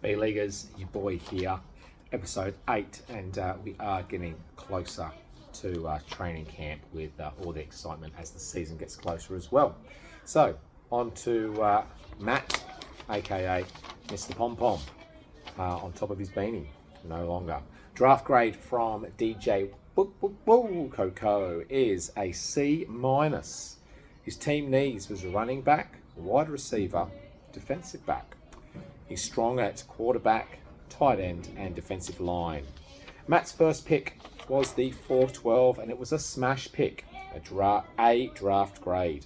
B-Leaguers, your boy here, episode 8, and we are getting closer to training camp with all the excitement as the season gets closer as well. So, on to Matt, aka Mr. Pom Pom, on top of his beanie, no longer. Draft grade from DJ Coco is a C-. His team needs was a running back, wide receiver, defensive back. He's strong at quarterback, tight end, and defensive line. Matt's first pick was the 412, and it was a smash pick, a draft grade.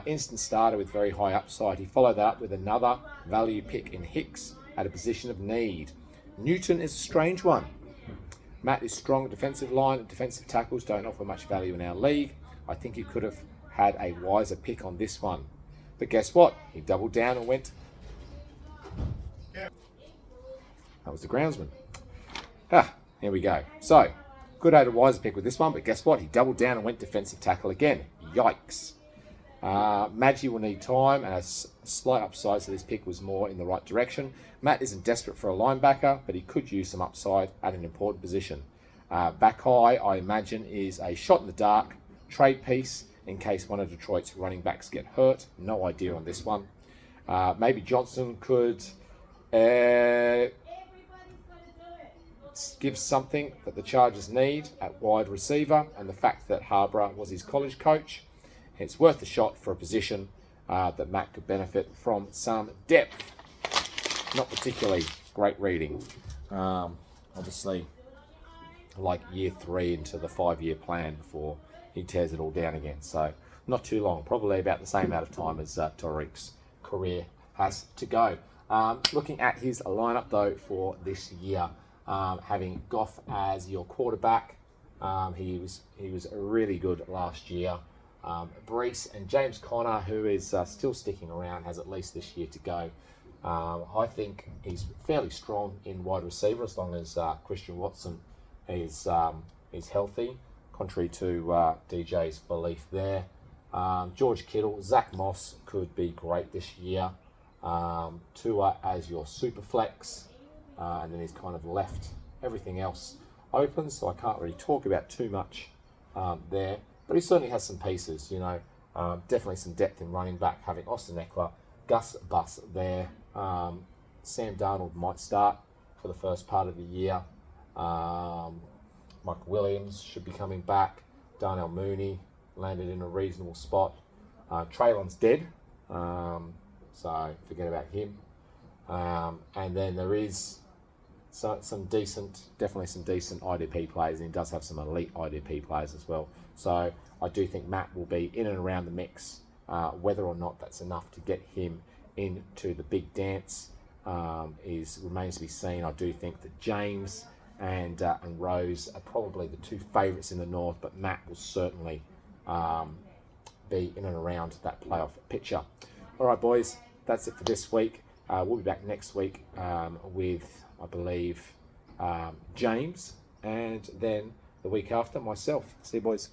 Instant starter with very high upside. He followed that up with another value pick in Hicks at a position of need. Newton is a strange one. Matt is strong at defensive line, and defensive tackles don't offer much value in our league. I think he could have had a wiser pick on this one. But guess what? He doubled down and went. That was the groundsman. Here we go. So, could have had a wiser pick with this one, but guess what? He doubled down and went defensive tackle again. Yikes. Maggi will need time and a slight upside, so this pick was more in the right direction. Matt isn't desperate for a linebacker, but he could use some upside at an important position. Back high, I imagine, is a shot in the dark trade piece in case one of Detroit's running backs get hurt. No idea on this one. Maybe Johnson could give something that the Chargers need at wide receiver, and the fact that Harborough was his college coach, it's worth a shot for a position that Matt could benefit from some depth. Not particularly great reading. Obviously, like year 3 into the 5-year plan before he tears it all down again. So not too long, probably about the same amount of time as Tariq's career has to go. Looking at his lineup though for this year, having Goff as your quarterback, he was really good last year. Brees and James Conner, who is still sticking around, has at least this year to go. I think he's fairly strong in wide receiver as long as Christian Watson is healthy, contrary to DJ's belief there. George Kittle, Zach Moss could be great this year. Tua as your super flex, and then he's kind of left everything else open, so I can't really talk about too much there. But he certainly has some pieces, definitely some depth in running back, having Austin Eckler, Gus Bus there. Sam Darnold might start for the first part of the year. Mike Williams should be coming back. Darnell Mooney landed in a reasonable spot. Traylon's dead, so forget about him. And then there is definitely some decent IDP players, and he does have some elite IDP players as well. So I do think Matt will be in and around the mix. Whether or not that's enough to get him into the big dance remains to be seen. I do think that James and Rose are probably the two favourites in the North, but Matt will certainly be in and around that playoff picture. All right, boys, that's it for this week. We'll be back next week with, I believe, James, and then the week after myself. See you, boys.